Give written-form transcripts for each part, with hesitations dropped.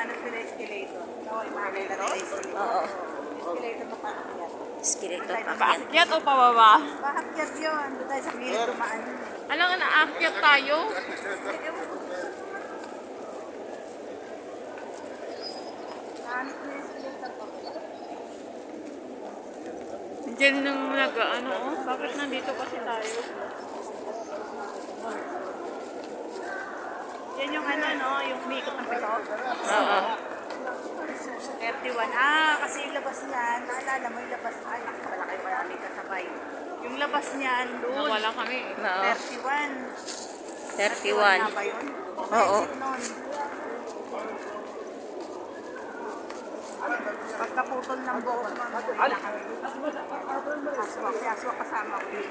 ano sila escalator. Oo, escalator. Escalator na paakyat. Escalator pa. Paakyat o pababa? Paakyat yun. Doon tayo sa gilid dumaan. Alam nga, naakyat tayo. Naanit na escalator ko. Diyan nang ano, oh. Bakit nandito kasi tayo? Yan yung ano, no? Yung umikot ng pito. Oo. 31. Kasi yung labas niyan, naalala mo yung labas, ay, wala kayo marami kasabay. Yung labas niyan, doon. Nawala kami. Oo. 31. 31. Na ba yun? Oo. Pagkaputol ng buhok mo, aswak kasama ko.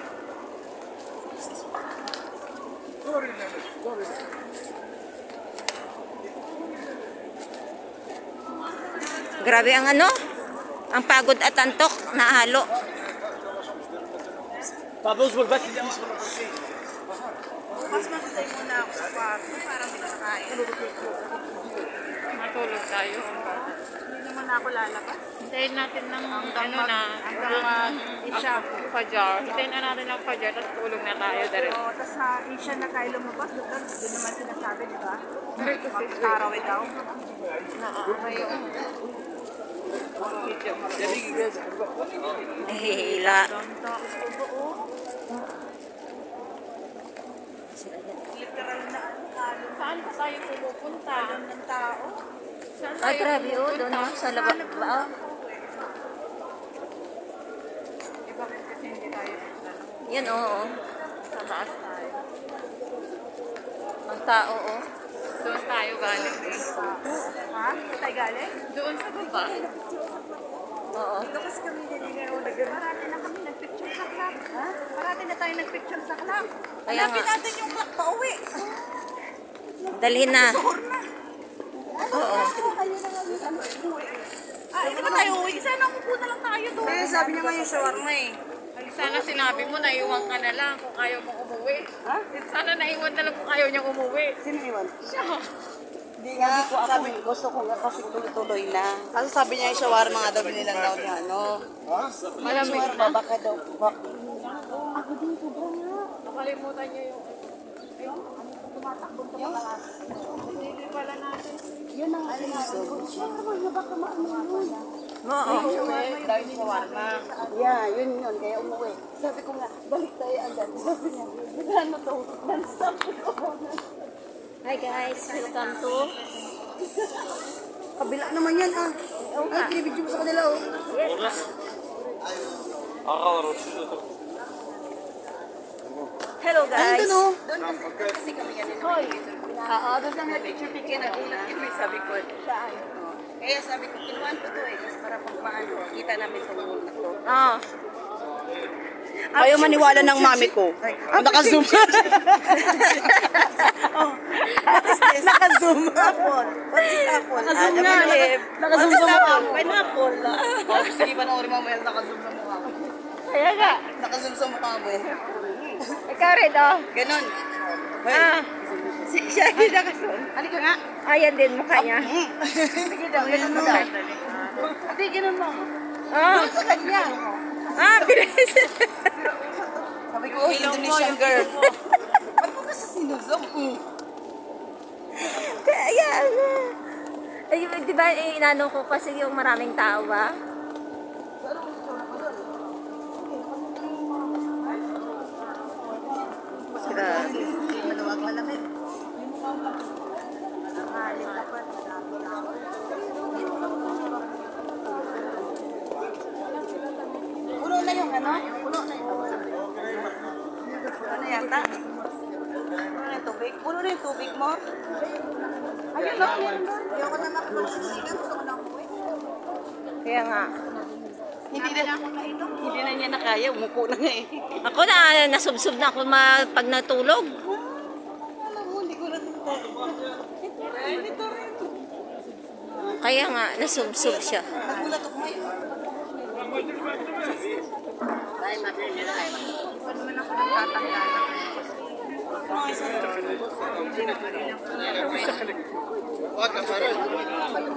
Grabe ang ano? Ang pagod at antok na halo. Mas masasay muna ako sa kwarto para may nakain. Matulog tayo. Hindi naman ako lalabas. Hintayin natin ng Hanggang ano na. hanggang isya. Fajar. Hintayin na natin ng fajar, tapos tulog na tayo. Oo, tapos sa isya na tayo lumabas, doon naman sinasabi, di ba? Mag-tarawih daw. Hihila. Literal na halo. Saan pa tayo pumupunta? Alam ng tao. Saan Ay, tayo grabe oh. Doon oh, sa labas. Oh. Eh, bakit kasi hindi tayo Yan oo. sa taas tayo? Ang tao oh. Doon tayo galing eh. Ha? Saan tayo galing? Doon sa baba. Oo. Dito kasi kami niligaw. Parati na kami nagpicture sa club. Ha? Parati na tayo nagpicture sa club. Kaya Hanapin nga. natin yung club pauwi. Dalhin na. Suhor na. Oo. Hindi ba tayo uwi? Sana upo na lang tayo doon. Kaya sabi niya nga yung shawarma eh. Sana sinabi mo, naiwan ka na lang kung ayaw mong umuwi. Ha? Sana naiwan na lang kung ayaw niyang umuwi. Sino iwan? Siya. Hindi nga, sabi, gusto ko nga kasi tuloy-tuloy na. Kasi sabi niya yung shawarma nga daw binilang daw niya, ano? Malamig Shawarma, na. baka daw. Nakalimutan niya yung... Tumatakbo ka pala. Hindi pala natin. Yun ang sinasabi. Shawarma na baka maano yun. Oo. Dahil shawarma. Yeah, yun. Kaya umuwi. Sabi ko nga, balik tayo agad. Sabi niya, ano to? Non-stop ko. Hi guys, welcome to Kabila naman yan ah. Ay, pinibidyo mo sa kanila oh. yes. Hello guys. Andun oh. Doon kasi kami ganun. Oo, doon lang nag-picture Kaya nagulat kami, sabi ko. Kaya sabi ko, kinuhaan ko to eh. Kasi para pag maano, kita namin itong mall na to. Oh. Ayaw maniwala ng mami ko. Naka-zoom. Naka-zoom. Apple. What is apple? Naka-zoom nga. Naka-zoom sa mukha mo. Pineapple. Sige pa na rin mamaya naka-zoom sa mukha mo. Kaya nga. Naka-zoom sa mukha mo. Ikaw rin oh. Ganon. Ah. Siya din nakasun. Halika nga. Ayan din mukha niya. Sige daw, ganon mo daw. Hindi, ganon mo. Ah. Sa kanya. Ah, bilis. Sabi ko, oh, Indonesian girl. Ba't mo kasi sinuzok? Kaya nga. Ay, di ba inano ko kasi yung maraming tao ba? Grabe. Maluwag malamig. Puno na yung ano? Puno na yung puno na yata. Puno na yung tubig. Puno na yung tubig mo. Ayun na, meron doon. Ayoko na makapagsiksikan. Gusto ko na umuwi. Kaya nga. Hindi na niya nakaya, umupo na nga eh. Ako na, nasubsob na ako pag natulog. Alam mo, hindi ko na ito rin. Kaya nga, nasubsob siya. Nagulat ako ngayon. Ay, mapili na kayo. Ano naman ako nagtatanda na. What the fuck?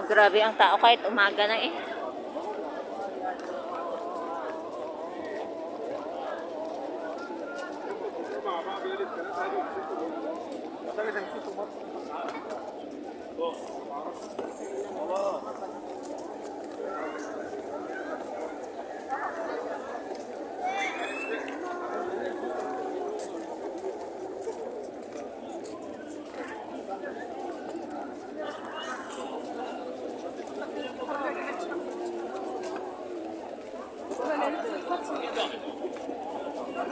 Grabe ang tao kahit umaga na eh.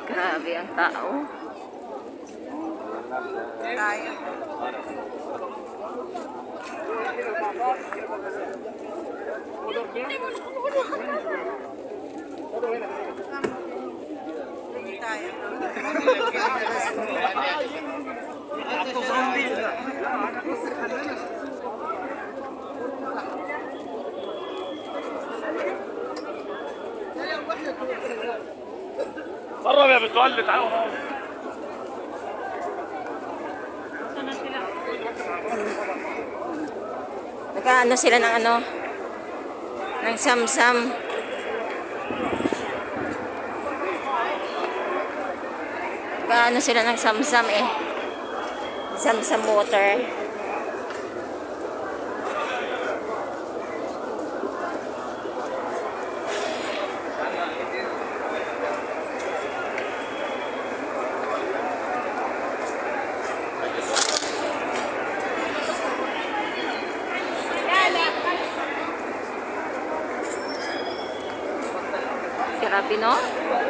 Grabe ang tao. Tayo. قرب يا بتولد تعالوا Nagkaano sila ng ano? Ng samsam. Nagkaano sila ng samsam eh. Samsam water. Grabe no?